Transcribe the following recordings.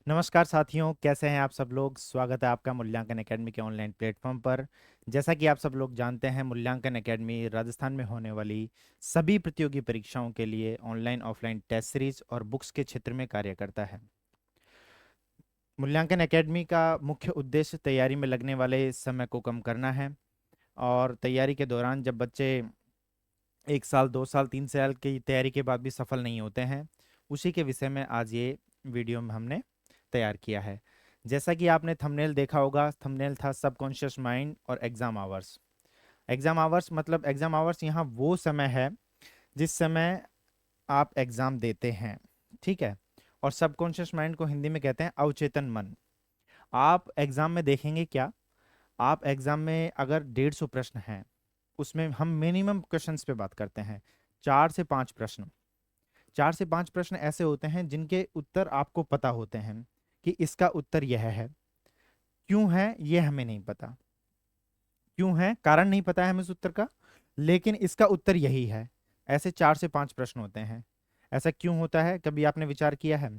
नमस्कार साथियों, कैसे हैं आप सब लोग। स्वागत है आपका मूल्यांकन एकेडमी के ऑनलाइन प्लेटफॉर्म पर। जैसा कि आप सब लोग जानते हैं, मूल्यांकन एकेडमी राजस्थान में होने वाली सभी प्रतियोगी परीक्षाओं के लिए ऑनलाइन ऑफलाइन टेस्ट सीरीज और बुक्स के क्षेत्र में कार्य करता है। मूल्यांकन एकेडमी का मुख्य उद्देश्य तैयारी में लगने वाले समय को कम करना है। और तैयारी के दौरान जब बच्चे 1 साल 2 साल 3 साल की तैयारी के बाद भी सफल नहीं होते हैं, उसी के विषय में आज ये वीडियो में हमने तैयार किया है। जैसा कि आपने थंबनेल देखा होगा, थंबनेल था सबकॉन्शियस माइंड और एग्जाम आवर्स। एग्जाम आवर्स मतलब एग्जाम आवर्स यहाँ वो समय है जिस समय आप एग्जाम देते हैं, ठीक है। और सबकॉन्शियस माइंड को हिंदी में कहते हैं अवचेतन मन। आप एग्जाम में देखेंगे क्या, आप एग्जाम में अगर 150 प्रश्न हैं, उसमें हम मिनिमम क्वेश्चंस पे बात करते हैं। 4 से 5 प्रश्न, 4 से 5 प्रश्न ऐसे होते हैं जिनके उत्तर आपको पता होते हैं कि इसका उत्तर यह है। क्यों है ये हमें नहीं पता, क्यों है कारण नहीं पता है हमें इस उत्तर का, लेकिन इसका उत्तर यही है। ऐसे 4 से 5 प्रश्न होते हैं। ऐसा क्यों होता है, कभी आपने विचार किया है?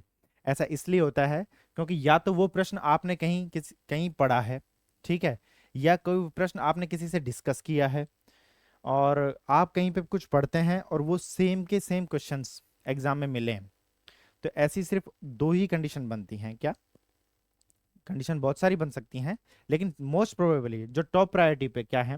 ऐसा इसलिए होता है क्योंकि या तो वो प्रश्न आपने कहीं पढ़ा है, ठीक है, या कोई प्रश्न आपने किसी से डिस्कस किया है, और आप कहीं पे कुछ पढ़ते हैं और वो सेम के सेम क्वेश्चंस एग्जाम में मिले हैं। तो ऐसी सिर्फ दो ही कंडीशन बनती हैं क्या, कंडीशन बहुत सारी बन सकती हैं, लेकिन मोस्ट प्रोबेबली जो टॉप प्रायोरिटी पे क्या है,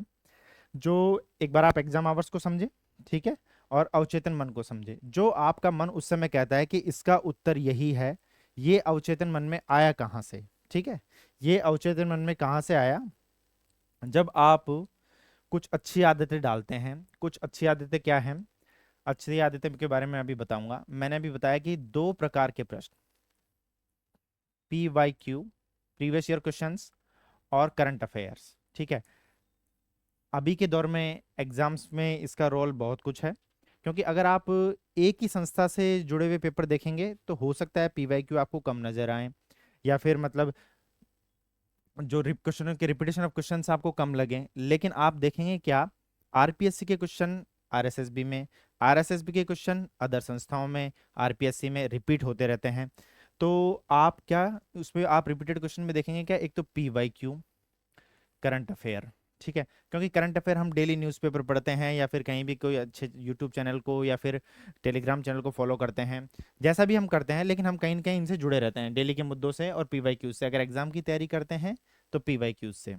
जो एक बार आप एग्जाम आवर्स को समझे, ठीक है, और अवचेतन मन को समझे। जो आपका मन उस समय कहता है कि इसका उत्तर यही है, ये अवचेतन मन में आया कहाँ से, ठीक है। ये अवचेतन मन में कहाँ से आया, जब आप कुछ अच्छी आदतें डालते हैं। कुछ अच्छी आदतें क्या हैं, अच्छी आदतें के बारे में अभी बताऊंगा। मैंने अभी बताया कि दो प्रकार के प्रश्न, PYQ प्रीवियस ईयर क्वेश्चंस और करंट अफेयर्स, ठीक है। अभी के दौर में एग्जाम्स में इसका रोल बहुत कुछ है, क्योंकि अगर आप एक ही संस्था से जुड़े हुए पेपर देखेंगे तो हो सकता है PYQ आपको कम नजर आए, या फिर मतलब जो क्वेश्चनों के रिपीटेशन ऑफ क्वेश्चंस आपको कम लगे। लेकिन आप देखेंगे क्या, RPSC के क्वेश्चन RSSB में, RSSB के क्वेश्चन अदर संस्थाओं में, RPSC में रिपीट होते रहते हैं। तो आप क्या उसमें आप रिपीटेड क्वेश्चन में देखेंगे क्या, एक तो PYQ करंट अफेयर, ठीक है। क्योंकि करंट अफेयर हम डेली न्यूज़पेपर पढ़ते हैं, या फिर कहीं भी कोई अच्छे यूट्यूब चैनल को या फिर टेलीग्राम चैनल को फॉलो करते हैं, जैसा भी हम करते हैं, लेकिन हम कहीं ना कहीं इनसे जुड़े रहते हैं डेली के मुद्दों से और PYQ से। अगर एग्जाम की तैयारी करते हैं तो PYQ से,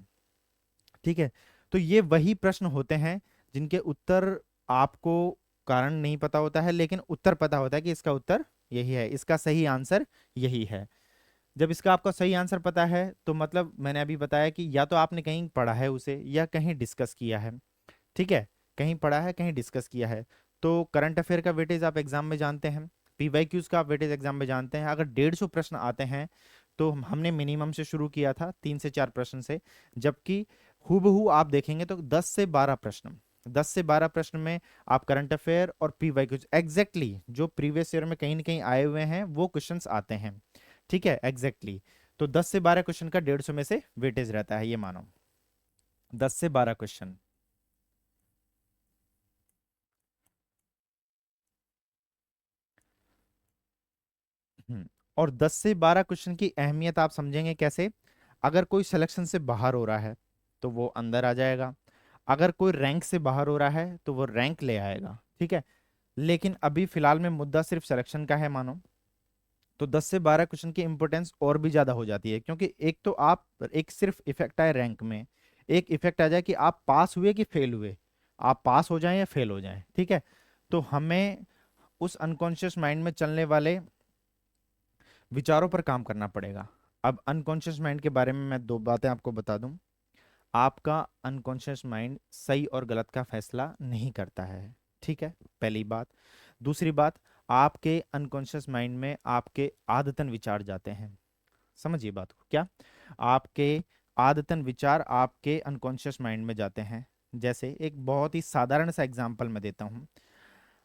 ठीक है। तो ये वही प्रश्न होते हैं जिनके उत्तर आपको कारण नहीं पता होता है, लेकिन उत्तर पता होता है कि इसका उत्तर यही है, इसका सही आंसर यही है। जब इसका आपको सही आंसर पता है तो मतलब मैंने अभी बताया कि या तो आपने कहीं पढ़ा है उसे या कहीं डिस्कस किया है, ठीक है। कहीं पढ़ा है, कहीं डिस्कस किया है। तो करंट अफेयर का वेटेज आप एग्जाम में जानते हैं, PYQs का आप वेटेज एग्जाम में जानते हैं। अगर 150 प्रश्न आते हैं तो हमने मिनिमम से शुरू किया था, 3 से 4 प्रश्न से, जबकि हूबहू आप देखेंगे तो 10 से 12 प्रश्न, 10 से 12 प्रश्न में आप करंट अफेयर और PYQs एग्जैक्टली जो प्रीवियस ईयर में कहीं ना कहीं आए हुए हैं वो क्वेश्चंस आते हैं, ठीक है, एग्जैक्टली। तो 10 से 12 क्वेश्चन का 150 में से वेटेज रहता है, ये मानो 10 से 12 क्वेश्चन। हम्म, और 10 से 12 क्वेश्चन की अहमियत आप समझेंगे कैसे। अगर कोई सिलेक्शन से बाहर हो रहा है तो वो अंदर आ जाएगा, अगर कोई रैंक से बाहर हो रहा है तो वो रैंक ले आएगा, ठीक है। लेकिन अभी फिलहाल में मुद्दा सिर्फ सिलेक्शन का है मानो, तो 10 से 12 क्वेश्चन की इंपॉर्टेंस और भी ज्यादा हो जाती है। क्योंकि एक तो आप एक सिर्फ इफेक्ट आए रैंक में, एक इफेक्ट आ जाए कि आप पास हुए कि फेल हुए, आप पास हो जाएं या फेल हो जाएं, ठीक है। तो हमें उस अनकॉन्शियस माइंड में चलने वाले विचारों पर काम करना पड़ेगा। अब अनकॉन्शियस माइंड के बारे में मैं दो बातें आपको बता दूं। आपका अनकॉन्शियस माइंड सही और गलत का फैसला नहीं करता है, ठीक है, पहली बात। दूसरी बात, आपके अनकॉन्शियस माइंड में आपके आदतन विचार जाते हैं। समझिए बात को क्या, आपके आदतन विचार आपके अनकॉन्शियस माइंड में जाते हैं। जैसे एक बहुत ही साधारण सा एग्जांपल मैं देता हूँ।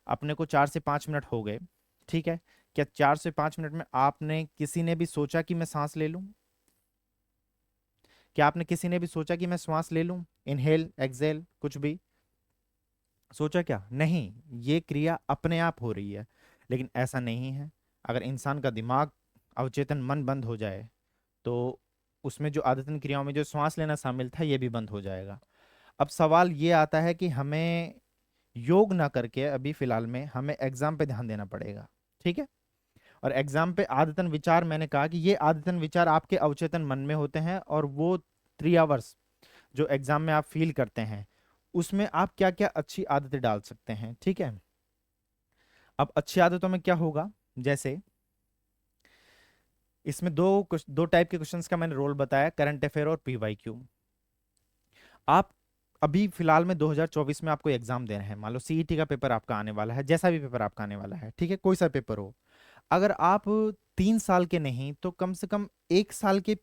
अपने को 4 से 5 मिनट हो गए, ठीक है। क्या 4 से 5 मिनट में आपने किसी ने भी सोचा कि मैं सांस ले लूं? क्या आपने किसी ने भी सोचा कि मैं श्वास ले लूं, इनहेल एक्सहेल, कुछ भी सोचा क्या? नहीं, ये क्रिया अपने आप हो रही है। लेकिन ऐसा नहीं है। अगर इंसान का दिमाग अवचेतन मन बंद हो जाए तो उसमें जो आदतन क्रियाओं में जो श्वास लेना शामिल था ये भी बंद हो जाएगा। अब सवाल ये आता है कि हमें योग ना करके अभी फिलहाल में हमें एग्जाम पे ध्यान देना पड़ेगा। ठीक है। और एग्जाम पे आदतन विचार, मैंने कहा कि ये आदतन विचार आपके अवचेतन मन में होते हैं, और वो 3 आवर्स जो एग्जाम में आप फील करते हैं उसमें आप क्या क्या अच्छी आदतें डाल सकते हैं। ठीक है। अब अच्छी आदतों में क्या होगा, जैसे इसमें दो टाइप के क्वेश्चंस का मैंने रोल बताया, करंट अफेयर और पीवाईक्यू। आप अभी फिलहाल में 2024 में आपको एग्जाम दे रहे हैं, मान लो सीईटी का पेपर आपका आने वाला है, जैसा भी पेपर आपका आने वाला है, ठीक है, कोई सा पेपर हो। अगर आप 3 साल के नहीं तो कम से कम 1 साल के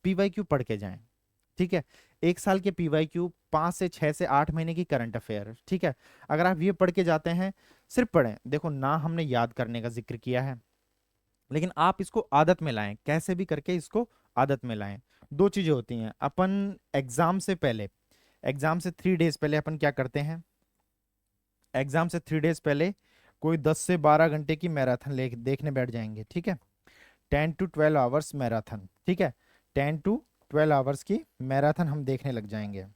पीवाईक्यू पढ़ के जाएं। ठीक है। 1 साल के पीवाईक्यू, 5 से 6 से 8 महीने की करंट अफेयर। ठीक है। अगर आप ये पढ़ के जाते हैं, सिर्फ पढ़ें, देखो ना हमने याद करने का जिक्र किया है, लेकिन आप इसको आदत में लाएं, कैसे भी करके इसको आदत में लाएं। दो चीजें होती हैं, अपन एग्जाम से पहले, एग्जाम से 3 डेज पहले अपन क्या करते हैं, एग्जाम से 3 डेज पहले कोई 10 से 12 घंटे की मैराथन ले देखने बैठ जाएंगे। ठीक है। 10 to 12 आवर्स मैराथन। ठीक है। 10 to 12 आवर्स की मैराथन हम देखने लग जाएंगे।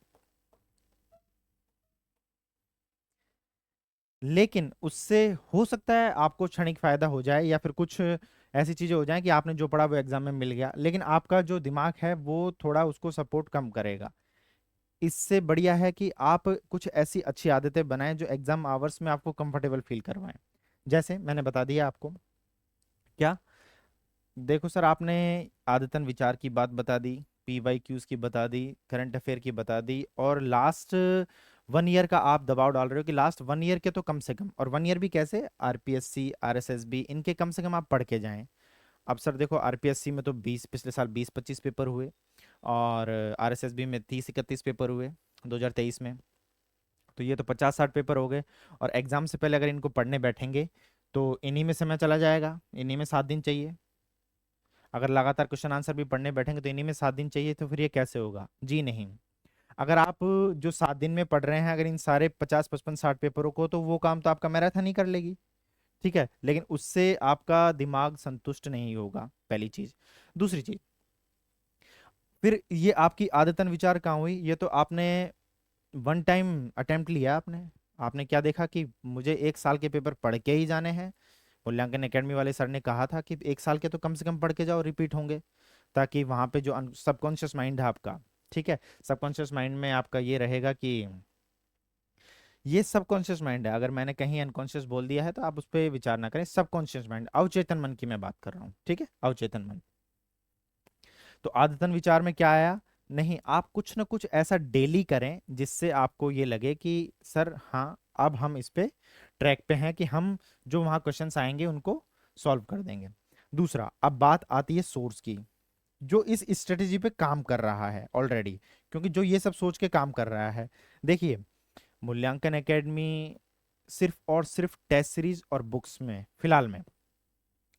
लेकिन उससे हो सकता है आपको क्षणिक फायदा हो जाए, या फिर कुछ ऐसी चीजें हो जाएं कि आपने जो पढ़ा वो एग्जाम में मिल गया, लेकिन आपका जो दिमाग है वो थोड़ा उसको सपोर्ट कम करेगा। इससे बढ़िया है कि आप कुछ ऐसी अच्छी आदतें बनाएं जो एग्जाम आवर्स में आपको कंफर्टेबल फील करवाएं। जैसे मैंने बता दिया आपको क्या, देखो सर, आपने आदतन विचार की बात बता दी, पीवाईक्यूज की बता दी, करंट अफेयर की बता दी, और लास्ट 1 ईयर का आप दबाव डाल रहे हो कि लास्ट 1 ईयर के तो कम से कम, और 1 ईयर भी कैसे, आरपीएससी आरएसएसबी इनके कम से कम आप पढ़ के जाएं। अब सर देखो, आरपीएससी में तो 20 पिछले साल 20-25 पेपर हुए, और आरएसएसबी में 30-31 पेपर हुए 2023 में, तो ये तो 50-60 पेपर हो गए। और एग्जाम से पहले अगर इनको पढ़ने बैठेंगे तो इन्हीं में समय चला जाएगा, इन्हीं में 7 दिन चाहिए। अगर लगातार क्वेश्चन आंसर भी पढ़ने बैठेंगे तो इन्हीं में 7 दिन चाहिए, तो फिर ये कैसे होगा जी, नहीं। अगर आप जो 7 दिन में पढ़ रहे हैं, अगर इन सारे 50-55-60 पेपरों को, तो वो काम तो आपका मैराथन ही कर लेगी। ठीक है। लेकिन उससे आपका दिमाग संतुष्ट नहीं होगा, पहली चीज। दूसरी चीज, फिर ये आपकी आदतन विचार कहाँ हुई, ये तो आपने वन टाइम अटेम्प्ट लिया, आपने आपने क्या देखा कि मुझे 1 साल के पेपर पढ़ के ही जाने हैं। मूल्यांकन एकेडमी वाले सर ने कहा था कि 1 साल के तो कम से कम पढ़ के जाओ, रिपीट होंगे, ताकि वहां पे जो सबकॉन्शियस माइंड है आपका, ठीक है, सबकॉन्शियस माइंड में आपका ये रहेगा कि ये सबकॉन्शियस माइंड है, अगर मैंने कहीं अनकॉन्शियस बोल दिया है तो आप उस पर विचार ना करें, सबकॉन्शियस माइंड, अवचेतन मन की मैं बात कर रहा हूँ। ठीक है, अवचेतन मन। तो आदतन विचार में क्या आया, नहीं, आप कुछ ना कुछ ऐसा डेली करें जिससे आपको ये लगे कि सर हाँ, अब हम इस पे ट्रैक पे हैं, कि हम जो वहाँ क्वेश्चंस आएंगे उनको सॉल्व कर देंगे। दूसरा, अब बात आती है सोर्स की, जो इस स्ट्रेटेजी पे काम कर रहा है ऑलरेडी, क्योंकि जो ये सब सोच के काम कर रहा है, देखिए, मूल्यांकन एकेडमी सिर्फ और सिर्फ टेस्ट सीरीज और बुक्स में फिलहाल में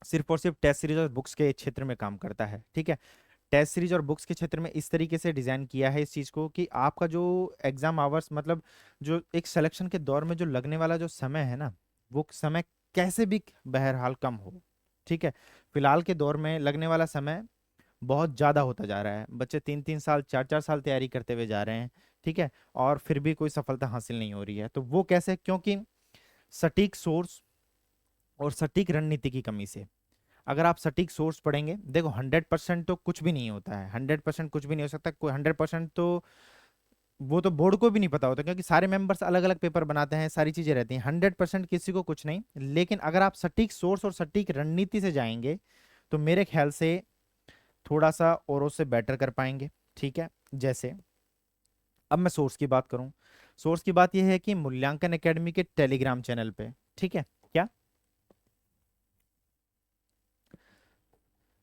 सिर्फ और सिर्फ टेस्ट सीरीज और बुक्स के क्षेत्र में काम करता है। ठीक है। टेस्ट सीरीज और बुक्स के क्षेत्र में इस तरीके से डिजाइन किया है इस चीज को कि आपका जो एग्जाम आवर्स, मतलब जो एक सिलेक्शन के दौर में जो लगने वाला जो समय है ना, वो समय कैसे भी बहरहाल कम हो। ठीक है। फिलहाल के दौर में लगने वाला समय बहुत ज्यादा होता जा रहा है, बच्चे 3-3 साल 4-4 साल तैयारी करते हुए जा रहे हैं। ठीक है। और फिर भी कोई सफलता हासिल नहीं हो रही है, तो वो कैसे, क्योंकि सटीक सोर्स और सटीक रणनीति की कमी से। अगर आप सटीक सोर्स पढ़ेंगे, देखो 100% तो कुछ भी नहीं होता है, 100% कुछ भी नहीं हो सकता, कोई 100% तो वो तो बोर्ड को भी नहीं पता होता, क्योंकि सारे मेंबर्स अलग अलग पेपर बनाते हैं, सारी चीजें रहती हैं, 100% किसी को कुछ नहीं। लेकिन अगर आप सटीक सोर्स और सटीक रणनीति से जाएंगे तो मेरे ख्याल से थोड़ा सा औरों से बेटर कर पाएंगे। ठीक है। जैसे अब मैं सोर्स की बात करूं, सोर्स की बात यह है कि मूल्यांकन एकेडमी के टेलीग्राम चैनल पे, ठीक है, क्या,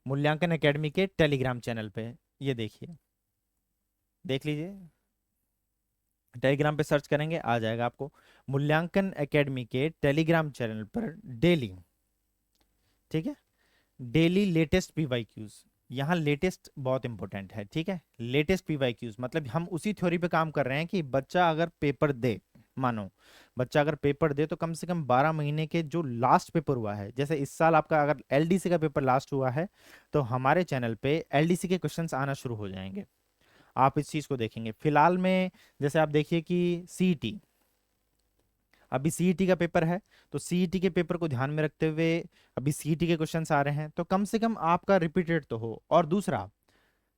मूल्यांकन एकेडमी के टेलीग्राम चैनल पे, ये देखिए, देख लीजिए, टेलीग्राम पे सर्च करेंगे आ जाएगा आपको, मूल्यांकन एकेडमी के टेलीग्राम चैनल पर डेली, ठीक है, डेली लेटेस्ट पीवाईक्यूज, यहाँ लेटेस्ट बहुत इंपॉर्टेंट है। ठीक है। लेटेस्ट पीवाईक्यूज मतलब हम उसी थ्योरी पे काम कर रहे हैं कि बच्चा अगर पेपर दे, मानो बच्चा अगर पेपर दे तो कम से कम 12 महीने के जो लास्ट पेपर हुआ है, जैसे इस साल आपका अगर एलडीसी का पेपर लास्ट हुआ है तो हमारे चैनल पे एलडीसी के क्वेश्चंस आना शुरू हो जाएंगे। आप इस चीज को देखेंगे। फिलहाल में जैसे आप देखिए कि सीईटी, अभी सीईटी का पेपर है, तो सीईटी के पेपर को ध्यान में रखते हुए अभी सीईटी के क्वेश्चंस आ रहे हैं, तो कम से कम आपका रिपीटेड तो हो। और दूसरा,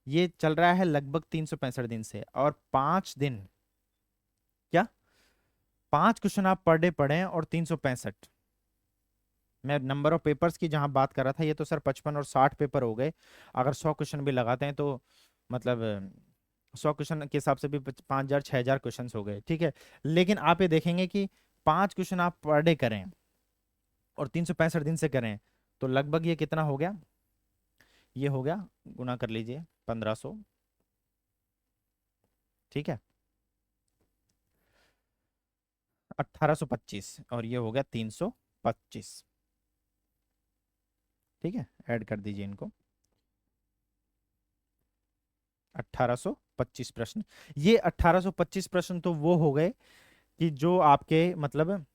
ये चल रहा है लगभग 365 दिन से, और 5 दिन, क्या 5 क्वेश्चन आप पर डे पढ़ें और 365। मैं नंबर ऑफ पेपर्स की जहां बात कर रहा था, ये तो सर 55 और 60 पेपर हो गए। अगर 100 क्वेश्चन भी लगाते हैं तो मतलब 100 क्वेश्चन के हिसाब से भी 5,000 6,000 क्वेश्चन हो गए, ठीक है। लेकिन आप ये देखेंगे कि 5 क्वेश्चन आप पर डे करें और 365 दिन से करें, तो लगभग ये कितना हो गया, ये हो गया, गुना कर लीजिए, 1500, ठीक है, 1825, और ये हो गया 325, ठीक है। ऐड कर दीजिए इनको, 1825 प्रश्न। ये 1825 प्रश्न तो वो हो गए कि जो आपके मतलब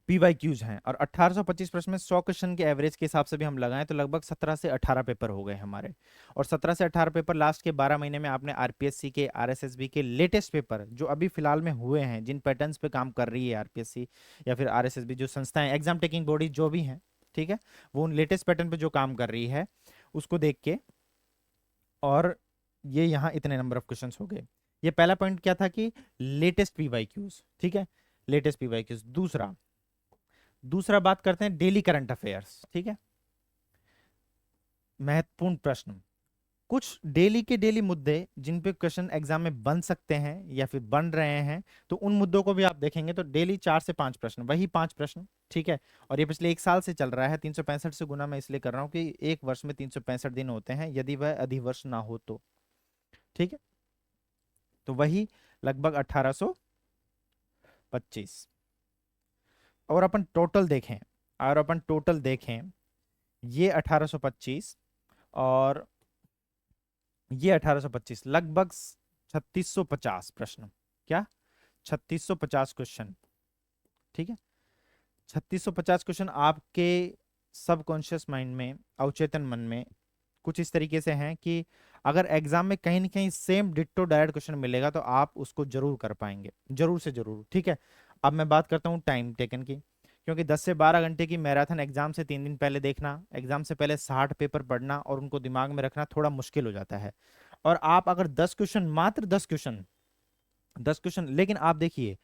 पीवाईक्यूज हैं, और 1825 प्रश्न में 100 क्वेश्चन के एवरेज के हिसाब से भी हम लगाएं तो लगभग 17 से 18 पेपर हो गए हमारे। और 17 से 18 पेपर लास्ट के 12 महीने में आपने आरपीएससी के, आरएसएसबी के लेटेस्ट पेपर जो अभी फिलहाल में हुए हैं, जिन पैटर्न्स पे काम कर रही है आरपीएससी या फिर आरएसएसबी, जो संस्थाएं, एग्जाम टेकिंग बॉडी जो भी हैं, ठीक है, वो उन लेटेस्ट पैटर्न पे जो काम कर रही है उसको देख के, और ये यहाँ इतने नंबर ऑफ क्वेश्चंस हो गए। ये पहला पॉइंट क्या था कि लेटेस्ट पीवाईक्यूज, ठीक है, लेटेस्ट पीवाईक्यूज। दूसरा, दूसरा बात करते हैं डेली करंट अफेयर्स, ठीक है। महत्वपूर्ण प्रश्न, कुछ डेली के डेली मुद्दे जिन पे क्वेश्चन एग्जाम में बन सकते हैं या फिर बन रहे हैं, तो उन मुद्दों को भी आप देखेंगे तो डेली 4 से 5 प्रश्न, वही 5 प्रश्न, ठीक है। और ये पिछले एक साल से चल रहा है। 365 से गुना मैं इसलिए कर रहा हूँ कि एक वर्ष में 365 दिन होते हैं, यदि वह अधिवर्ष ना हो तो, ठीक है। तो वही लगभग 1825। और अपन टोटल देखें, और अपन टोटल देखें, ये 1825 और ये 1825, लगभग 3650 प्रश्न, क्या 3650 क्वेश्चन, ठीक है। 3650 क्वेश्चन आपके सबकॉन्शियस माइंड में, अवचेतन मन में कुछ इस तरीके से हैं कि अगर एग्जाम में कहीं ना कहीं सेम डिट्टो डायरेक्ट क्वेश्चन मिलेगा तो आप उसको जरूर कर पाएंगे, जरूर से जरूर, ठीक है। अब मैं बात करता हूँ टाइम टेकन की, क्योंकि 10 से 12 घंटे की मैराथन एग्जाम से 3 दिन पहले देखना, एग्जाम से पहले 60 पेपर पढ़ना और उनको दिमाग में रखना थोड़ा मुश्किल हो जाता है। और आप अगर 10 क्वेश्चन, मात्र 10 क्वेश्चन, 10 क्वेश्चन, लेकिन आप देखिए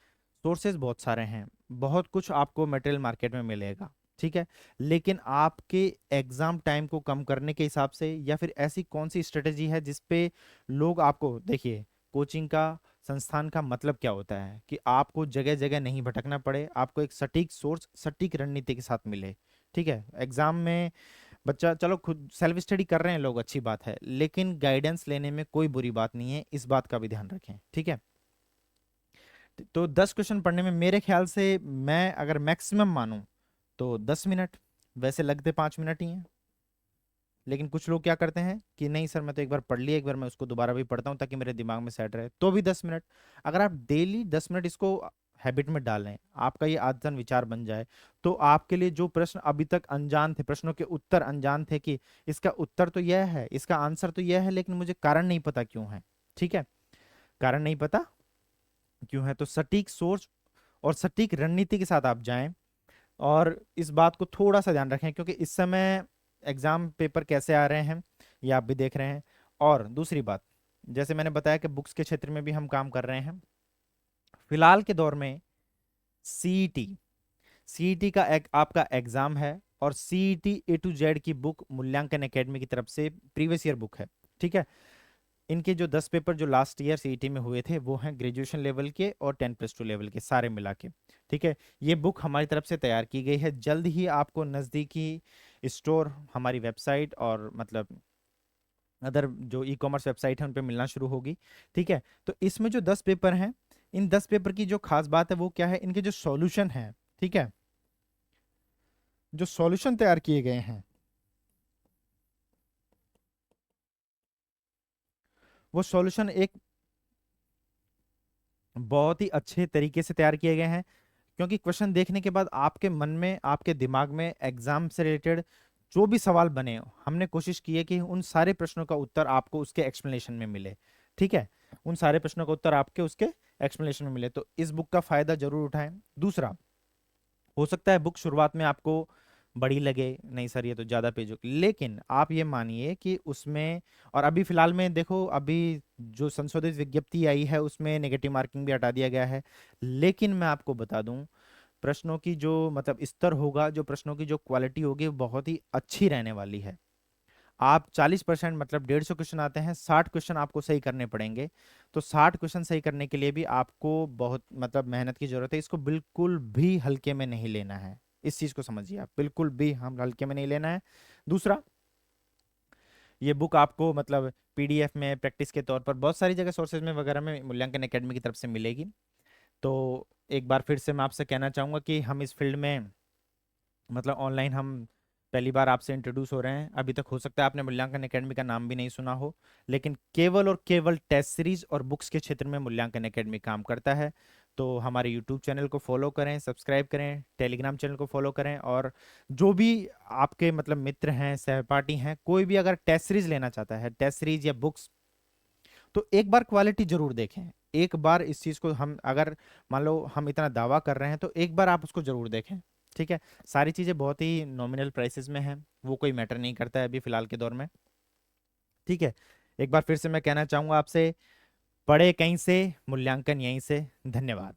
सोर्सेज बहुत सारे हैं, बहुत कुछ आपको मटेरियल मार्केट में मिलेगा, ठीक है। लेकिन आपके एग्जाम टाइम को कम करने के हिसाब से, या फिर ऐसी कौन सी स्ट्रेटेजी है जिसपे लोग आपको, देखिए कोचिंग का, संस्थान का मतलब क्या होता है कि आपको जगह जगह नहीं भटकना पड़े, आपको एक सटीक सोर्स, सटीक रणनीति के साथ मिले, ठीक है। एग्जाम में बच्चा चलो खुद सेल्फ स्टडी कर रहे हैं लोग, अच्छी बात है, लेकिन गाइडेंस लेने में कोई बुरी बात नहीं है, इस बात का भी ध्यान रखें, ठीक है। तो 10 क्वेश्चन पढ़ने में मेरे ख्याल से, मैं अगर मैक्सिमम मानूं तो 10 मिनट, वैसे लगते 5 मिनट ही हैं। लेकिन कुछ लोग क्या करते हैं कि नहीं सर मैं तो एक बार पढ़ लिया, एक बार मैं उसको दोबारा भी पढ़ता हूँ ताकि मेरे दिमाग में सेट रहे, तो भी 10 मिनट। अगर आप डेली 10 मिनट इसको हैबिट में डाल लें, आपका ये आदतन विचार बन जाए, तो आपके लिए जो प्रश्न अभी तक अनजान थे, प्रश्नों के उत्तर अनजान थे कि इसका उत्तर तो यह है, इसका आंसर तो यह है, लेकिन मुझे कारण नहीं पता क्यों है, ठीक है, कारण नहीं पता क्यों है, तो सटीक सोच और सटीक रणनीति के साथ आप जाएं। और इस बात को थोड़ा सा ध्यान रखें, क्योंकि इस समय एग्जाम पेपर कैसे आ रहे हैं ये आप भी देख रहे हैं। और दूसरी बात, जैसे मैंने बताया कि बुक्स के क्षेत्र में भी हम काम कर रहे हैं फिलहाल के दौर में। सीईटी, सीईटी का एक आपका एग्जाम है, और सीईटी A to Z की बुक मूल्यांकन एकेडमी की तरफ से प्रीवियस ईयर बुक है, ठीक है। इनके जो 10 पेपर जो लास्ट ईयर सीईटी में हुए थे वो हैं ग्रेजुएशन लेवल के और 10+2 लेवल के सारे मिला के, ठीक है। ये बुक हमारी तरफ से तैयार की गई है, जल्द ही आपको नज़दीकी स्टोर, हमारी वेबसाइट और मतलब अदर जो ई कॉमर्स वेबसाइट है उन पे मिलना शुरू होगी, ठीक है। तो इसमें जो 10 पेपर हैं, इन 10 पेपर की जो खास बात है वो क्या है, इनके जो सॉल्यूशन है, ठीक है, जो सॉल्यूशन तैयार किए गए हैं वो सॉल्यूशन एक बहुत ही अच्छे तरीके से तैयार किए गए हैं, क्योंकि क्वेश्चन देखने के बाद आपके मन में, आपके दिमाग में एग्जाम से रिलेटेड जो भी सवाल बने हो, हमने कोशिश की है कि उन सारे प्रश्नों का उत्तर आपको उसके एक्सप्लेनेशन में मिले। ठीक है, उन सारे प्रश्नों का उत्तर आपके उसके एक्सप्लेनेशन में मिले, तो इस बुक का फायदा जरूर उठाएं। दूसरा, हो सकता है बुक शुरुआत में आपको बड़ी लगे, नहीं सर ये तो ज़्यादा पेज हो, लेकिन आप ये मानिए कि उसमें, और अभी फिलहाल में देखो, अभी जो संशोधित विज्ञप्ति आई है उसमें नेगेटिव मार्किंग भी हटा दिया गया है। लेकिन मैं आपको बता दूं, प्रश्नों की जो मतलब स्तर होगा, जो प्रश्नों की जो क्वालिटी होगी, वो बहुत ही अच्छी रहने वाली है। आप 40% मतलब 150 क्वेश्चन आते हैं, 60 क्वेश्चन आपको सही करने पड़ेंगे। तो 60 क्वेश्चन सही करने के लिए भी आपको बहुत मतलब मेहनत की जरूरत है। इसको बिल्कुल भी हल्के में नहीं लेना है, इस चीज को समझिए आप, बिल्कुल भी हम हल्के में नहीं लेना है। दूसरा, ये बुक आपको मतलब पीडीएफ में प्रैक्टिस के तौर पर बहुत सारी जगह सोर्सेज में वगैरह में मूल्यांकन एकेडमी की तरफ से मिलेगी। तो एक बार फिर से मैं आपसे कहना चाहूंगा कि हम इस फील्ड में मतलब ऑनलाइन हम पहली बार आपसे इंट्रोड्यूस हो रहे हैं। अभी तक हो सकता है आपने मूल्यांकन एकेडमी का नाम भी नहीं सुना हो, लेकिन केवल और केवल टेस्ट सीरीज और बुक्स के क्षेत्र में मूल्यांकन एकेडमी काम करता है। तो हमारे यूट्यूब चैनल को फॉलो करें, सब्सक्राइब करें, टेलीग्राम चैनल को फॉलो करें, और जो भी आपके मतलब मित्र हैं, सहपाठी हैं, कोई भी अगर टेस्ट सीरीज लेना चाहता है, टेस्ट सीरीज या बुक्स, तो एक बार क्वालिटी जरूर देखें। एक बार इस चीज को हम अगर मान लो हम इतना दावा कर रहे हैं, तो एक बार आप उसको जरूर देखें। ठीक है, सारी चीजें बहुत ही नॉमिनल प्राइसेस में हैं, वो कोई मैटर नहीं करता है अभी फिलहाल के दौर में। ठीक है, एक बार फिर से मैं कहना चाहूंगा आपसे, पढ़े कहीं से, मूल्यांकन यहीं से। धन्यवाद।